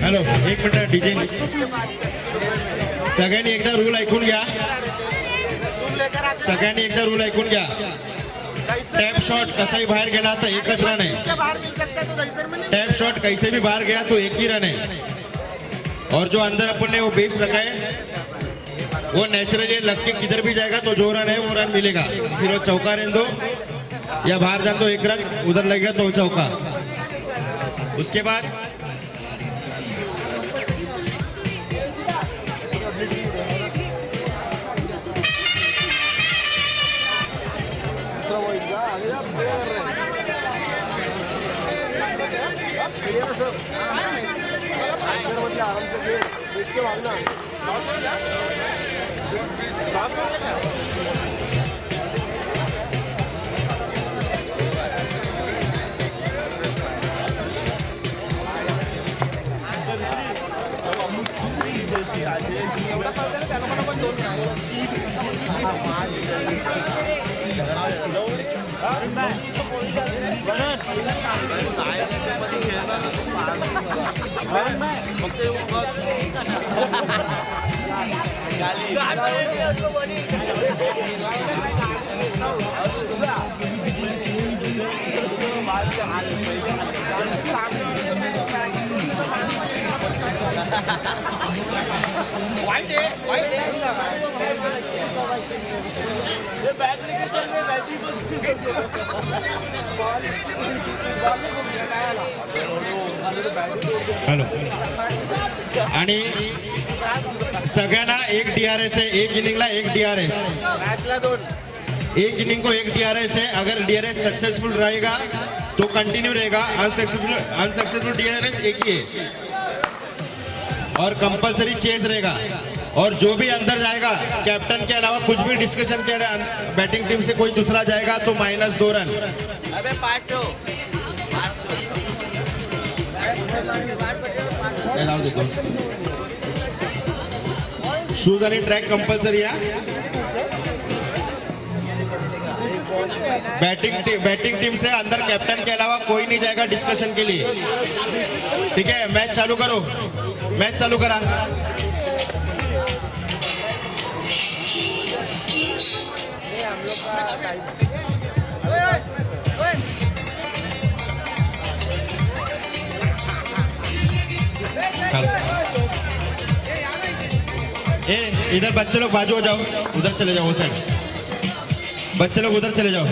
Hello एक minute DJ सगळ्यांनी एकदा रूल ऐकून घ्या सगळ्यांनी एकदा रूल ऐकून घ्या टैप शॉट कसाही बाहर गेला तो एकच रन है टैप शॉट कैसे भी बाहर गया तो एक ही रन है और जो अंदर अपन ने वो बेस रखा है वो नेचुरली लग के किधर भी जाएगा तो जो रन है वो रन मिलेगा फिर वो चौका रहने दो या बाहर जान तो एक रन उधर लगेगा तो चौका उसके बाद हॅलो आणि सगळ्यांना एक डीआरएस है एक इनिंगला एक डीआरएस एक इनिंग को एक डीआरएस है अगर डीआरएस सक्सेसफुल रहेगा तो कंटिन्यू रहेगा अनसक्सेसफुल डीआरएस एक ही है और कंपलसरी चेस रहेगा और जो भी अंदर जाएगा कैप्टन के अलावा कुछ भी डिस्कशन के बैटिंग टीम से कोई दूसरा जाएगा तो -2 रन अबे शूज आणि ट्रॅक कंपल्सरी है बैटिंग टीम से अंदर कैप्टन के अलावा कोई नहीं जाएगा डिस्कशन के लिए ठीक है मैच चालू करो मैच चालू करा ए इधर बच्चे लोग बाजू हो जाओ उधर चले जाओ साइड बच्चे लोग उधर चले जाओ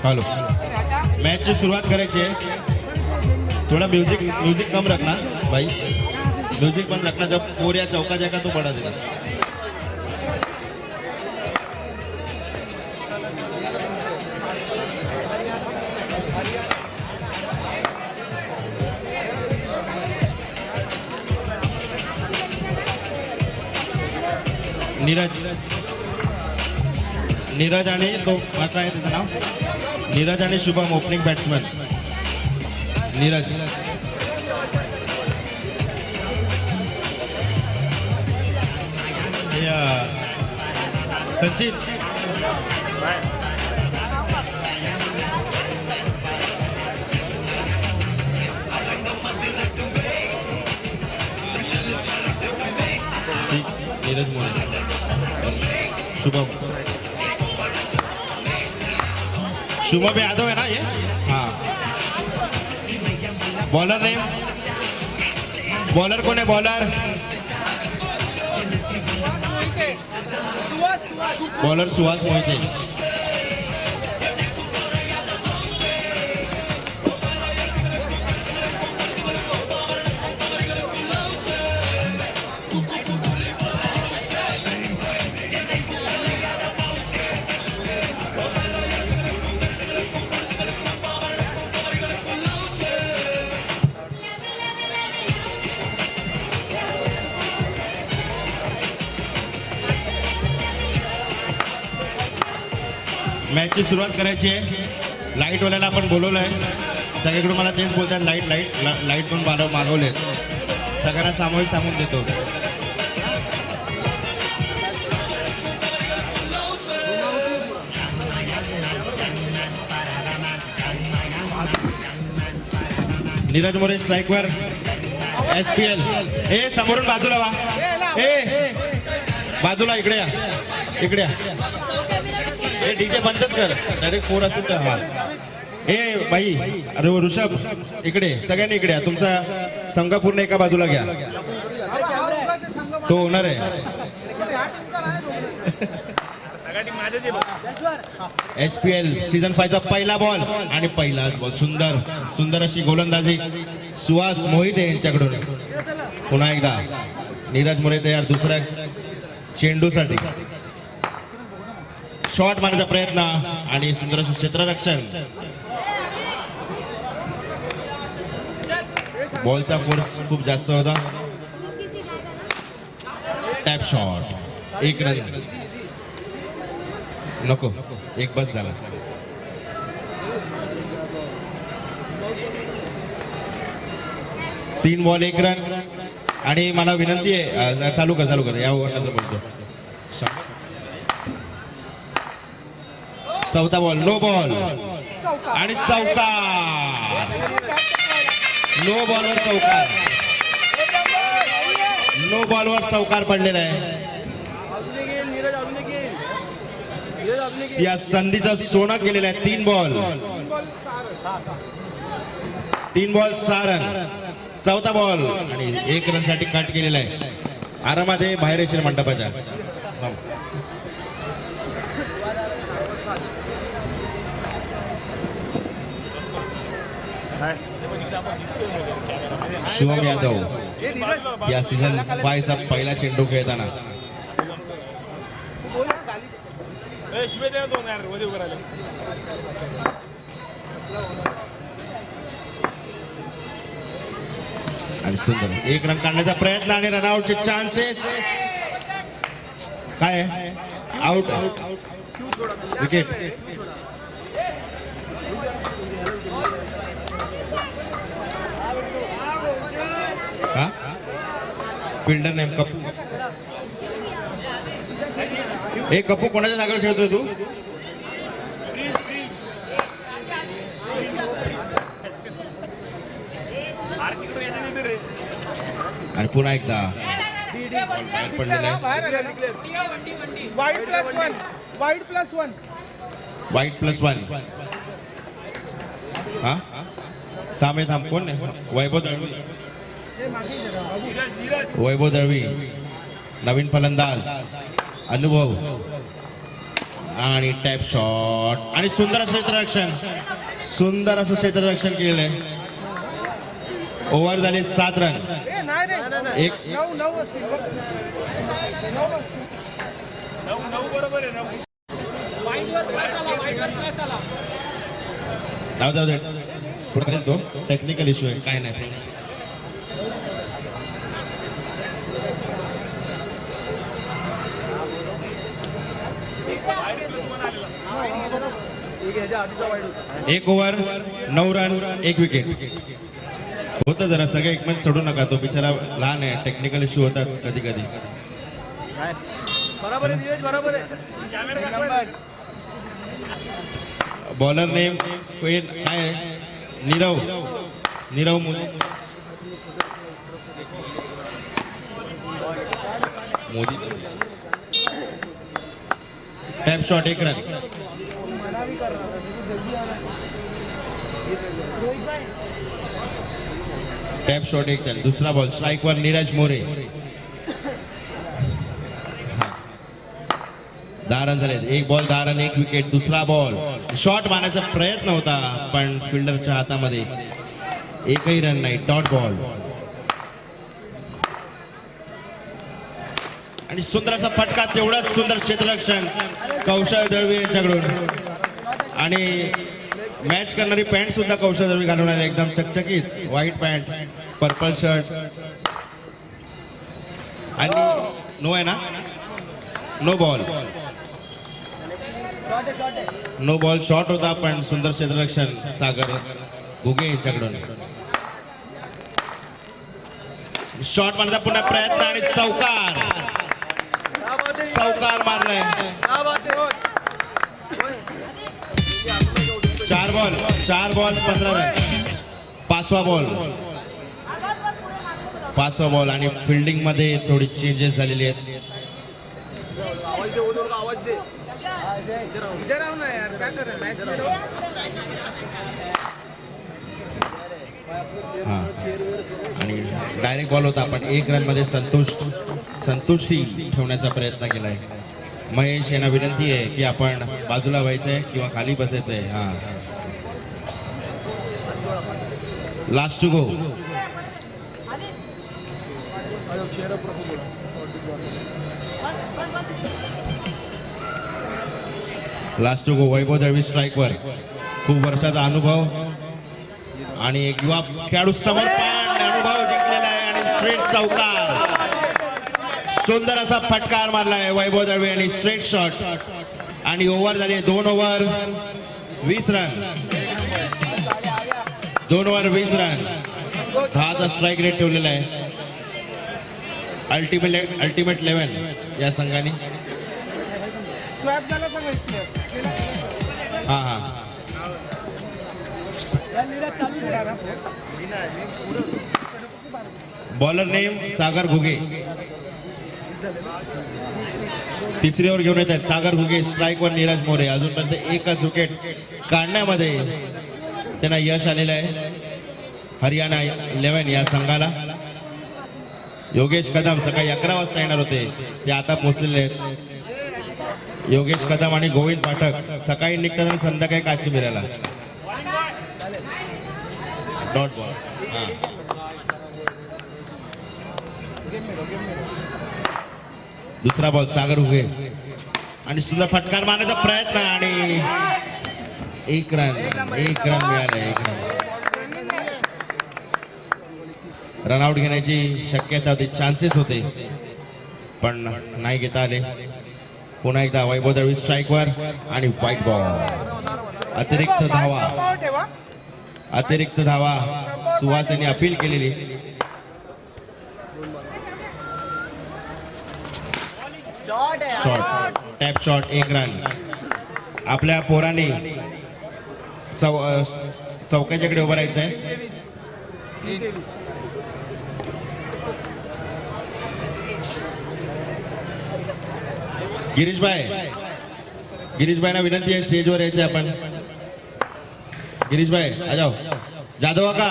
हेलो मैच की शुरुआत करायची आहे थोड़ा म्यूजिक कम रखना भाई म्यूजिक बंद रखना जब फोर या चौका जाएगा तो बढ़ा देना नीरज आणि तो काय आहे त्याचं नाव नीरज आणि शुभम ओपनिंग बॅट्समन नीरज सचिन नीरज मोरे शुभम यादव है ना ये हाँ बॉलर नेम बॉलर कौन है बॉलर सुहास मोहिते मॅचची सुरुवात करायची आहे. लाईटवाल्याला आपण बोलवलं आहे. सगळीकडून मला तेच बोलतात, लाईट लाईट लाईट पण मागवलेत. सगळ्यांना सामूहिक सांगून देतो. नीरज मोरे स्ट्राईकवर. SPL ए समोरून बाजूला वा. ए बाजूला इकडे या, इकडे या. हे डीजे बंदच कर. डायरेक्ट 4 असेल तर. हा ए बाई, अरे ऋषभ इकडे, सगळ्यांनी इकडे या. तुमचा संघ पूर्ण एका बाजूला घ्या. तो होणार आहे. SPL सीझन 5 चा पहिला बॉल आणि पहिलाच बॉल. सुंदर सुंदर अशी गोलंदाजी सुहास मोहिते यांच्याकडून. पुन्हा एकदा नीरज मोरे तयार दुसऱ्या चेंडूसाठी. शॉट मारण्याचा प्रयत्न आणि सुंदर असं क्षेत्ररक्षण. बॉलचा फोर्स खूप जास्त होता. Tap shot. 1 रन. नको, 1 बस झाला. तीन बॉल 1 रन. आणि मला विनंती आहे, चालू कर या नंतर बोलतो. चौथा बॉल, नो बॉल आणि चौकार. नो बॉलवर चौकार. नो बॉलवर चौकार पडलेला आहे. या संधीचं सोनं केलेलं आहे. 3 बॉल 6 रन. चौथा बॉल आणि 1 रन साठी कट केलेला आहे. आरामात बाहेर येशील मंडपाच्या. शिवम यादव या सीझन 5 चा पहिला चेंडू खेळताना. आणि सुंदर 1 रन काढण्याचा प्रयत्न आणि रनआउटचे चान्सेस. काय आउट. विकेट. हा फिल्डर नेम कपू. एक कपू कोणाच्या जागेवर खेळतोय तू. आणि पुन्हा एकदा पडलेला आहे. वाईट प्लस वन. हा थांब कोण नाही. वैभव दळवी नवीन फलंदाज. अनुभव आणि टॅप शॉट आणि सुंदर असं क्षेत्ररक्षण केलेलं आहे. ओव्हर झाले 7 रन. एक जाऊ दे पुढे तो टेक्निकल इश्यू आहे. काय नाही. एक ओव्हर 9 रन 1 विकेट. होतं जरा सगळे एकमेक सोडू नका. तो बिचारा लहान आहे. टेक्निकल इश्यू होतात कधी कधी. बॉलर नेम काय. Nirav Modi. Tap shot 1 run. Tap shot 1 run. दुसरा बॉल स्ट्राईकवर नीरज मोरे. 10 रन झाले. 1 बॉल 10 रन 1 विकेट. दुसरा बॉल शॉट मारण्याचा प्रयत्न होता पण फिल्डरच्या हातामध्ये. एकही रन नाही. Dot ball. आणि सुंदर असा फटका. तेवढंच सुंदर क्षेत्ररक्षण कौशल दळवी यांच्याकडून. आणि मॅच करणारी पॅन्ट सुद्धा कौशल दळवी घालून आले. एकदम चकचकीत व्हाईट पॅन्ट पर्पल शर्ट. आणि नो आहे ना. No ball. No ball shot होता पण सुंदर क्षेत्ररक्षण सागर घुगे यांच्याकडून. शॉट मारण्याचा पुन्हा प्रयत्न आणि चौकार मारलाय. 4 बॉल 15 रन. पाचवा बॉल आणि फिल्डिंग मध्ये थोडी चेंजेस झालेली आहेत. आणि डायरेक्ट बॉल होता पण 1 रन मध्ये संतुष्टी ठेवण्याचा प्रयत्न केलाय. महेश यांना विनंती आहे की आपण बाजूला व्हायचंय किंवा खाली बसायचंय. हा लास्ट टू गो. वैभव दळवी स्ट्राईकवर. खूप वर्षाचा अनुभव आणि एक युवा खेळाडू समोर अनुभव जिंकलेला आहे आणि स्ट्रेट चौकार. सुंदर असा फटकार मारलाय वैभव दळवी आणि स्ट्रेट शॉट. आणि ओव्हर झाली 2 ओव्हर 20 रन. 2 over 20 run. 10चा स्ट्राईक रेट ठेवलेला आहे. अल्टिमेट 11 या संघाने. हा बॉलर नेम सागर घुगे. तिसरी ओव्हर घेऊन येत आहेत सागर घुगे. स्ट्राईकवर नीरज मोरे. अजूनपर्यंत एकच विकेट काढण्यामध्ये त्यांना यश आलेलं आहे हरियाणा 11 या संघाला. योगेश कदम सकाळी 11 वाजता येणार होते ते आता पोहोचलेले आहेत. योगेश कदम आणि गोविंद पाठक सकाळी निघतात आणि संध्याकाळी काश्मीराला. Dot ball. दुसरा बॉल सागर घुगे आणि सुंदर फटकार मारण्याचा प्रयत्न आणि 1 रन मिळालं. 1 रन. रनआउट घेण्याची शक्यता होती, चान्सेस होते पण नाही घेता आले. पुन्हा एकदा वैभव दळवी स्ट्राईकवर आणि व्हाईट बॉल. अतिरिक्त धावा सुहास यांनी अपील केलेली. Shot tap shot 1 run. आपल्या पोरांनी चौकाच्याकडे उभं राहायचं आहे. गिरीशभाईंना विनंती आहे स्टेजवर यायचं आपण. गिरीशभाई आ जाओ. जाधव का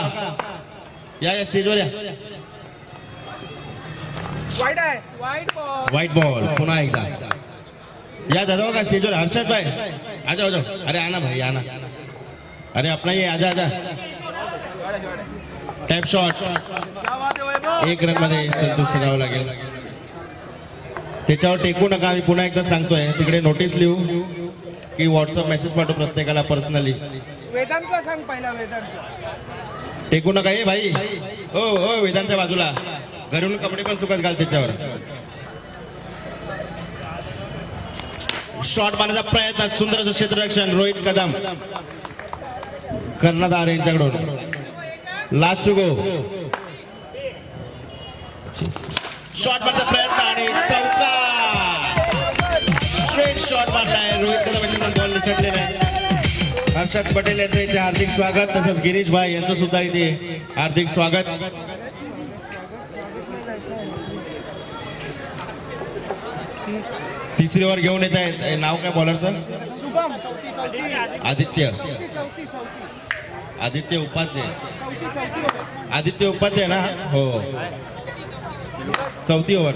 या स्टेजवर या. व्हाईट बॉल पुन्हा एकदा या जाधव का स्टेजवर. हर्षद भाई आ जाओ. अरे आना भाई आना. अरे अपना ये आजा. टॅप शॉट 1 रन मध्ये संतुष्ट करावं लागेल. त्याच्यावर टेकू नका. आम्ही पुन्हा एकदा सांगतोय तिकडे नोटीस लिहू की व्हॉट्सअप मेसेज पाठवू प्रत्येकाला पर्सनली. वेदांतला सांग पहिला. टेकू नका. हे भाई हो वेदांच्या बाजूला घरून कपडे पण सुकत घाल त्याच्यावर. शॉट मारण्याचा प्रयत्न. सुंदर असं क्षेत्ररक्षण रोहित कदम कर्णधार यांच्याकडून. लास्ट टू गो. शॉट मारण्याचा प्रयत्न आणि चौकार. स्ट्रेट शॉट मारलाय रोहित कदम यांच्याकडून. बॉल निसटलेला आहे. हर्षद पटेल यांचं इथे हार्दिक स्वागत. तसंच गिरीश भाई यांचं सुद्धा इथे हार्दिक स्वागत. तिसरी ओव्हर घेऊन येत आहेत. नाव काय बॉलरचं? आदित्य उपाध्याय ना. हो. चौथी over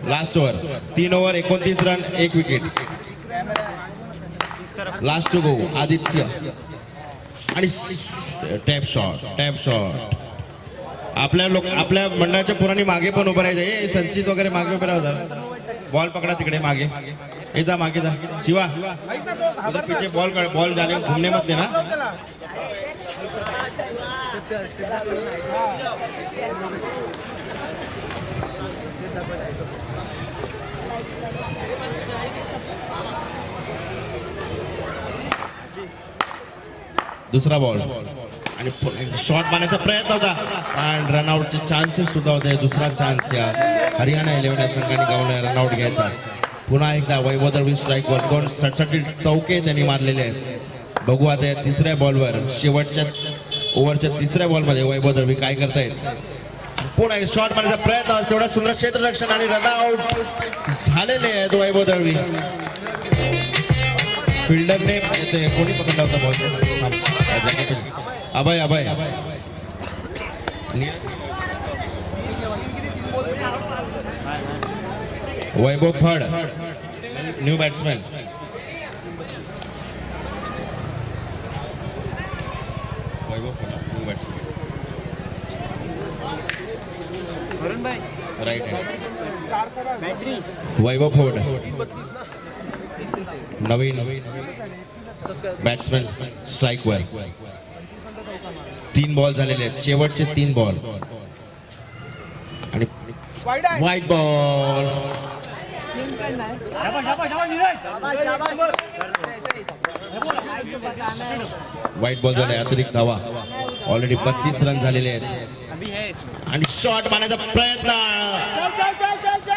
last over. 3 over 29 run 1 wicket. Last two go Aditya आणि टॅप शॉट. आपल्या मंडळाच्या पुराणी मागे पण उभं राहायचं. संचित वगैरे मागे उभे राहतात. बॉल पकडा तिकडे मागे. हे जा मागे जा. शिवा उधर पीछे बॉल जाने घूमने मत देना. दुसरा बॉल आणि शॉट मारण्याचा प्रयत्न होता आणि रनआउटचे चान्सेस सुद्धा होते. दुसरा चान्स या हरियाणा 11 या संघाने गावला रनआउट घ्यायचा. पुन्हा एकदा वैभव दळवी स्ट्राईकवर 2 सटसटीत चौके त्यांनी मारलेले आहेत. बघू आता या तिसऱ्या बॉलवर शेवटच्या ओव्हरच्या तिसऱ्या बॉलमध्ये वैभव दळवी काय करतायत. पुन्हा एक शॉट मारण्याचा प्रयत्न, तेवढा सुंदर क्षेत्ररक्षण आणि रनआउट झालेले आहेत वैभव दळवी. फिल्डरने कोणी पकडला होता बॉल? अभय वैभव फड न्यू बॅट्समॅन. वैभव फड न्यू बॅट्समॅन राईट हँड. वैभव फड नवीन बॅट्समॅन स्ट्राईकवर. 3 बॉल झालेले आहेत, शेवटचे 3 बॉल आणि व्हाईट बॉल. व्हाईट बॉल झाले, अतिरिक्त धावा. ऑलरेडी 32 रन झालेले आहेत आणि शॉट मारण्याचा प्रयत्न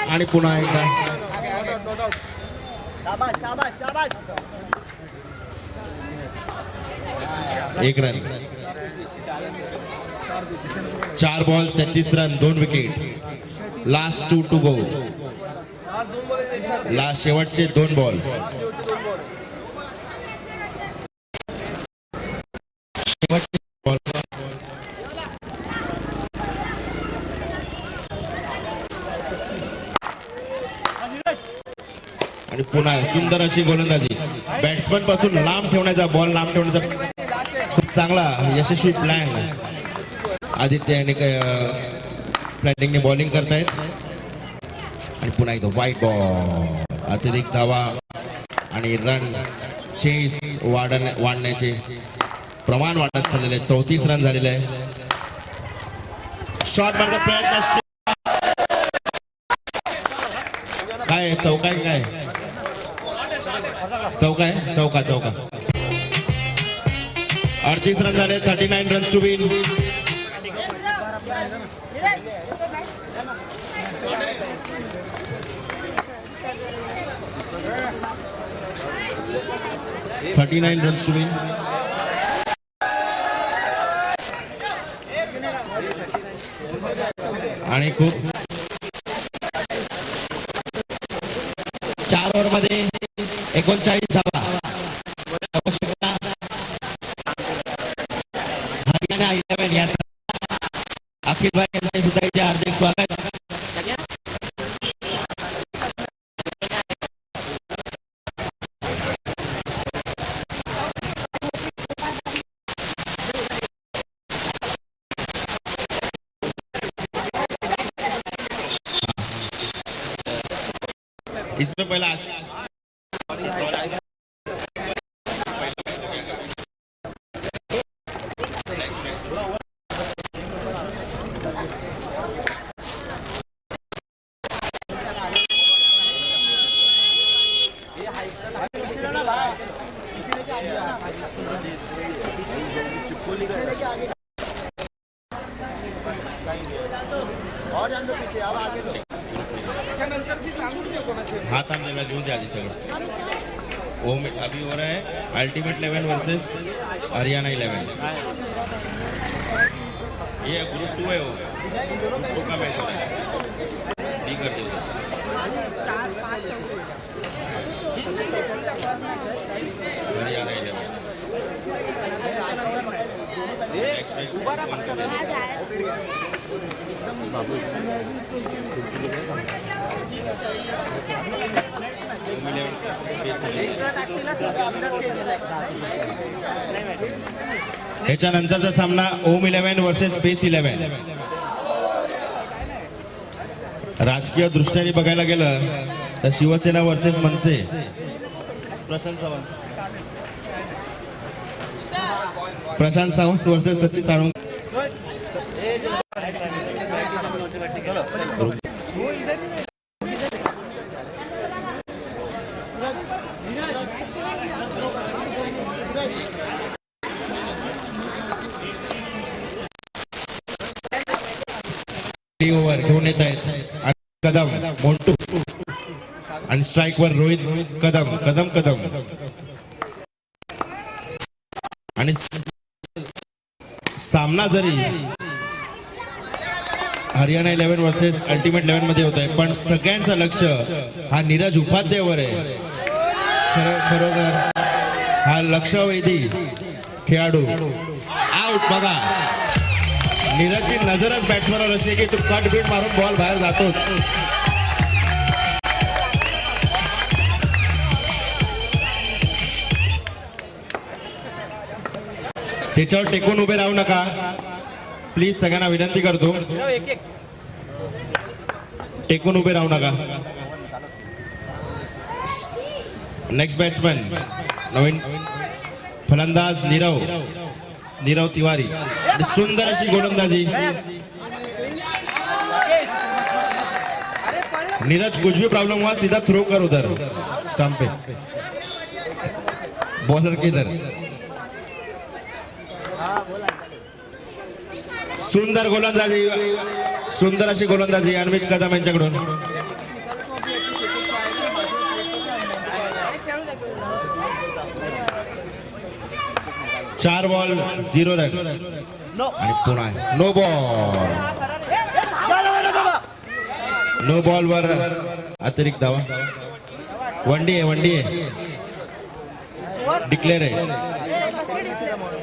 आणि पुन्हा एकदा 1 run. 4 ball 33 run 2 wicket. Last 2 to go. Last शेवटचे 2 बॉल. आणि पुन्हा सुंदर अशी गोलंदाजी. बॅट्समन पासून लांब ठेवण्याचा बॉल, लांब ठेवण्याचा खूप चांगला यशस्वी प्लॅन आदित्य यांनी प्लॅनिंगने बॉलिंग करतायत. आणि पुन्हा एकदा व्हाईट बॉल. अतिरिक्त धावा आणि रन चेस वाढण्याचे प्रमाण वाढत चाललेले. 34 रन झालेले आहे. शॉट मारण्याचा प्रयत्न, काय चौका आहे, काय चौका आहे, चौका 38 रन झाले. 39 runs to win. Runs to win. आणि खूप 4 ओव्हरमध्ये 39 धावा. हरियाणा 11 या अखिल भाई यांचे सुद्धा हार्दिक स्वागत. इसमें पहला हाथ आमने घेऊन द्या आधी सगळं. ओम अभी हो रहा है अल्टीमेट 11 वर्सेस हरियाणा 11. ये ग्रुप 2 है, वो ग्रुप 2 का मैच हो रहा है. बी कर दो. हरियाणा 11 ह्याच्यानंतरचा सामना ओम 11 वर्सेस स्पेस 11. राजकीय दृष्ट्याने बघायला गेलं तर शिवसेना वर्सेस मनसे. प्रशांत सावंत वर्सेस सचिन साळुंखे. ओव्हर घेऊन येत आहेत आणि कदम मोंटू आणि स्ट्राईक वर रोहित कदम कदम कदम आणि सामना जरी हरियाणा 11 वर्सेस अल्टिमेट 11 मध्ये होत आहे, पण सगळ्यांचं लक्ष हा नीरज उपाध्यायवर आहे. खरोखर हा लक्षवेधी खेळाडू आउट. बघा नीरजची नजरच बॅट्समॅनवर अशी की तू कट बीट मारून बॉल बाहेर जातोच. त्याच्यावर टेकून उभे राहू नका प्लीज, सगळ्यांना विनंती करतो. टेकून उभे राहू नका. नेक्स्ट बॅट्समॅन नवीन फलंदाज नीरव तिवारी आणि सुंदर अशी गोलंदाजी. नीरज कुछ भी प्रॉब्लम हुआ सीधा थ्रो कर उधर स्टंप पे, बॉलर के इधर. सुंदर गोलंदाजी, सुंदर अशी गोलंदाजी अन्वित कदम यांच्याकडून. चार बॉल 0 रन आणि पुन्हा नो बॉल वर अतिरिक्त धावा. वनडी आहे डिक्लेअर आहे.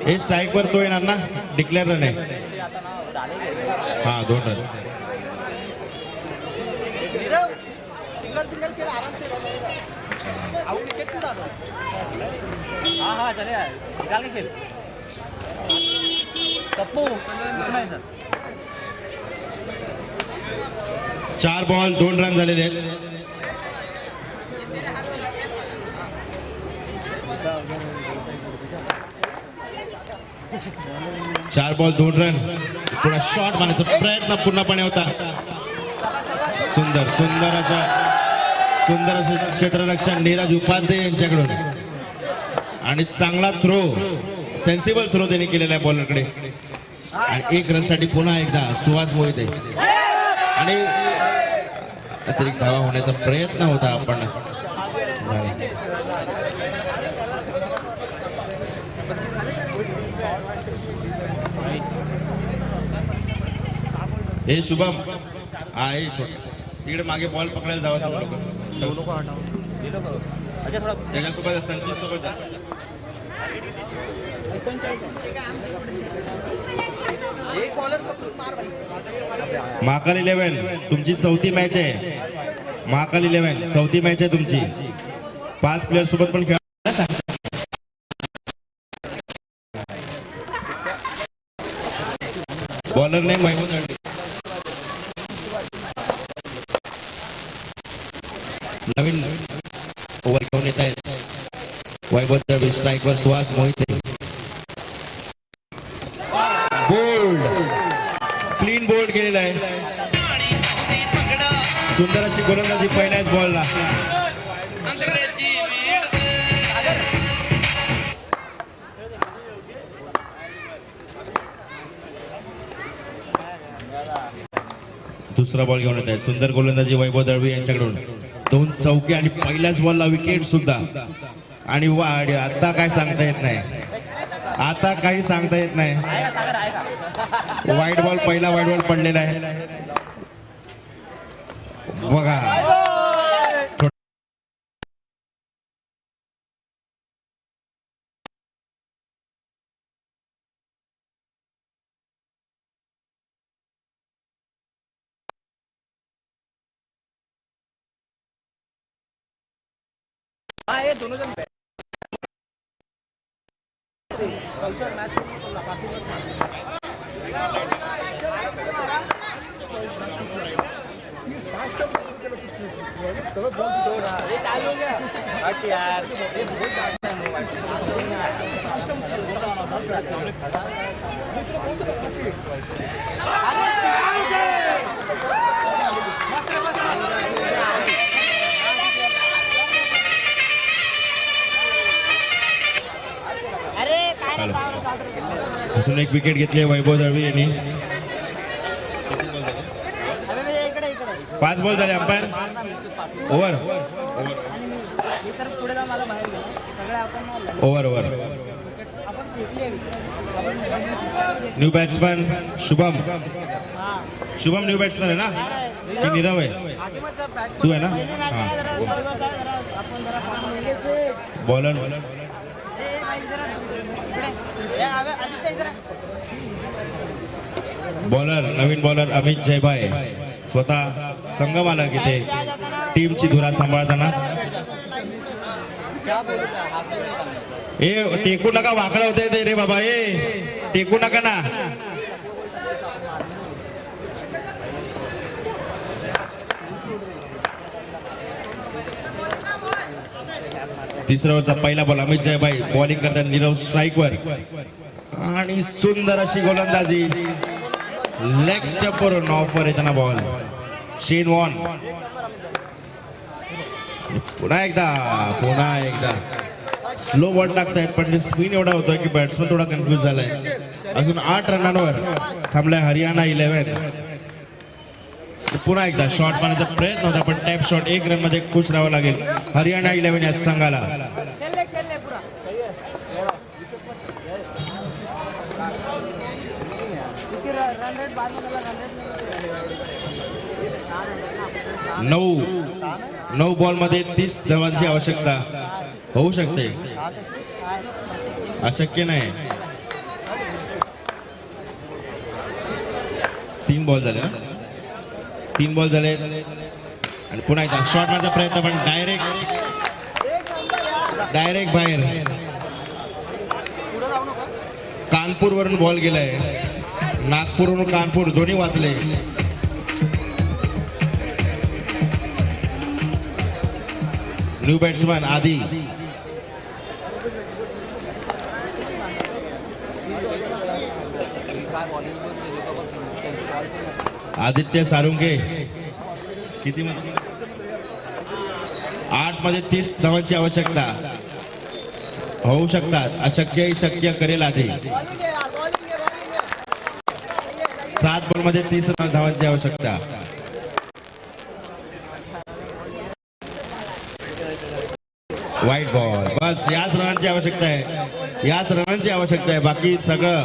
हे स्ट्राईक वर तो येणार ना, डिक्लेअर रन आहे. हा 2 रन. चार बॉल 2 रन झालेले आहेत. चार बॉल 2 रन. पुन्हा शॉट मारण्याचा प्रयत्न पूर्णपणे होता. सुंदर असं क्षेत्ररक्षण नीरज उपाध्याय यांच्याकडून आणि चांगला थ्रो, सेन्सिबल थ्रो त्यांनी केलेला आहे बॉलरकडे. आणि 1 रन साठी पुन्हा एकदा सुहास मोहिते आणि अतिरिक्त धावा होण्याचा प्रयत्न होता. आपण हे शुभम आहे तिकडे मागे बॉल पकडायला जावा त्याच्यासोबत संचित सोबत. महाकाल 11 तुमची 4थी मॅच आहे. महाकाल 11 4थी मॅच आहे तुमची. 5 प्लेयर सोबत पण खेळ. बॉलर ने महमूद अली नवीन ओव्हर घेऊन येत आहेत. वैभव दळवी स्ट्राईक वर Suhas Mohite. Bowled clean bowled केलेला आहे. सुंदर अशी गोलंदाजी पहिल्याच बॉलला. दुसरा बॉल घेऊन येत आहे. सुंदर गोलंदाजी वैभव दळवी यांच्याकडून. 2 चौके आणि पहिल्याच बॉलला विकेट सुद्धा. आणि आता काय सांगता येत नाही, आता काही सांगता येत नाही. वाईट बॉल, पहिला वाईट बॉल पडलेला आहे बघा. ये दोनों जन कल्चर मैच ये सांस का सगळं बॉल जोडा. हे काय हो गया हट यार. ये बहुत बात अजून एक विकेट घेतली वैभव दळवी यांनी. 5 बॉल झाले umpire over over over new batsman Shubham new batsman आहे ना की नीरव आहे तू आहे ना हां बॉलर नवीन बॉलर अमित जयभाई स्वतः संगम आला की ते टीमची धुरा सांभाळताना ए टेकू नका वाकडा होते ते रे बाबा ए टेकू नका ना तिसरा ओव्हरचा पहिला बॉल अमित जयभाई बॉलिंग करतात नीरव स्ट्राईकवर आणि सुंदर अशी गोलंदाजी लेग स्टंपवरून ऑफर येताना बॉल शेन वॉन पुन्हा एकदा स्लो बॉल टाकतायत पण स्पिन एवढा होतोय की बॅट्समन थोडा कन्फ्युज झालाय अजून 8 रनांवर थांबलाय हरियाणा 11 पुन्हा एकदा शॉट मारण्याचा प्रयत्न होता पण टॅप शॉट 1 रन मध्ये खुश राहावं लागेल हरियाणा 11 या संघाला नऊ बॉल मध्ये 30 धावांची आवश्यकता होऊ शकते अशक्य नाही 3 बॉल झाले आणि पुन्हा एकदा शॉट मारण्याचा प्रयत्न पण डायरेक्ट बाहेर कानपूर वरून बॉल गेलाय नागपूरवरून कानपूर दोन्ही वाचले न्यू बॅट्समॅन आदित्य सारुंगे किती मध्ये 8 मध्ये 30 धावांची आवश्यकता होऊ शकतात अशक्य शक्य करेल आधी 7 बॉल मध्ये 30 धावांची आवश्यकता व्हाईट बॉल बस याच रनांची आवश्यकता आहे बाकी सगळं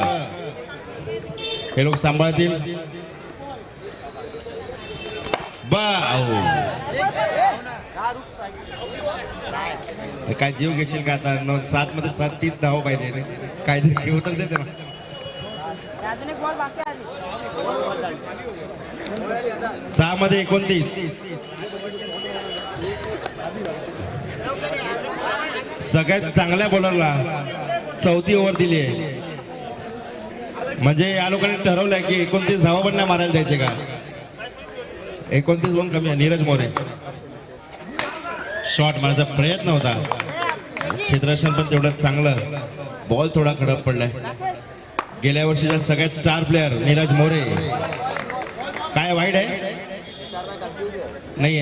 हे लोक सांभाळतील काय जीव घेशील का आता 7 मध्ये 30 धाव पाहिजे रे काहीतरी उतर देते ना 6 मध्ये 29 सगळ्यात चांगल्या बॉलरला 4थी ओव्हर दिली आहे म्हणजे या लोकांनी ठरवलंय की 29 धावा पण नाही मारायला द्यायचे का 29 रन कमी आहे नीरज मोरे शॉट मारण्याचा प्रयत्न होता क्षेत्ररक्षण पण तेवढं चांगलं बॉल थोडा कडक पडलाय गेल्या वर्षीचा सगळ्यात स्टार प्लेअर नीरज मोरे काय वाईट आहे नाही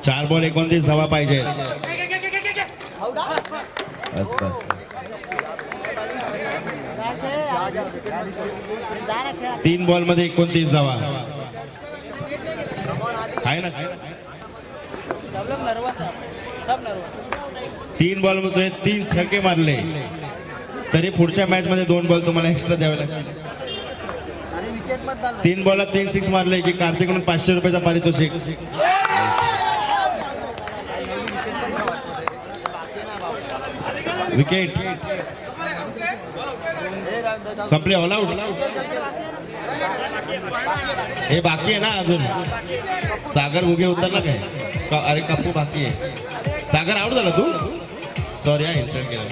4 बॉल 29 धावा पाहिजे बस 3 बॉल मध्ये 29 धावा आहे ना 3 बॉल मध्ये 3 छक्के मारले तरी पुढच्या मॅच मध्ये 2 बॉल तुम्हाला एक्स्ट्रा द्यावे लागतील 3 बॉलला 3 6 मारले की कार्तिककडून 500 रुपयाचा पारितोषिक विकेट संपले ऑल आउट हे बाकी आहे ना अजून सागर उगे उतरला काय अरे कप्पू बाकी आहे सागर आउट झाला तू सॉरी इन्सल्ट केला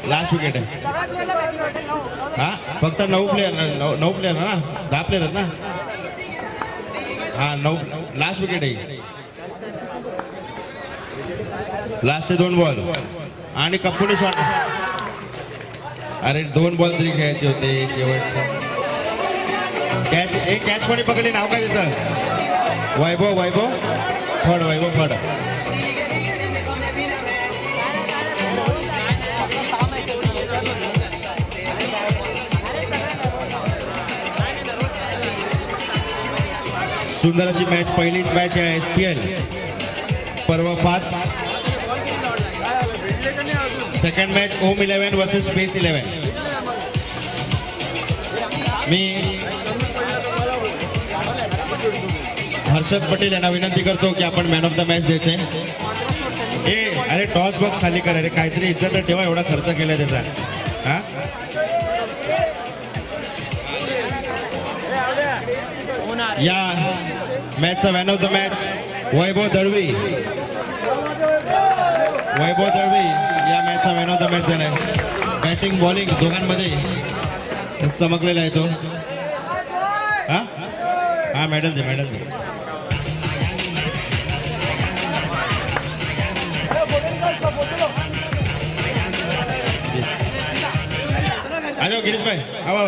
लास्ट विकेट आहे हा फक्त 9 प्लेयर ना 10 प्लेयर आहेत ना हा 9 लास्ट विकेट आहे लास्टचे 2 बॉल आणि कप्पूने शॉट अरे 2 बॉल तरी खेळायचे होते शेवटचे कॅच एक कॅच कोणी पकडली नाव काय त्याचं वैभव फड वैभव फड सुंदर अशी मॅच पहिलीच मॅच आहे SPL पर्व 5 सेकंड मॅच ओम 11 वर्सेस स्पेस 11 मी हर्षद पटेल यांना विनंती करतो की आपण मॅन ऑफ द मॅच द्यायचे अरे टॉस बॉक्स खाली करा रे काहीतरी इज्जत तर ठेवा एवढा खर्च केला त्याचा हा या मॅचचा मॅन ऑफ द मॅच वैभव दळवी या मॅचचा मॅन ऑफ द मॅच झालाय बॅटिंग बॉलिंग दोघांमध्ये चमकलेला आहे तो हा मेडल दे आजो गिरीश भाई आओ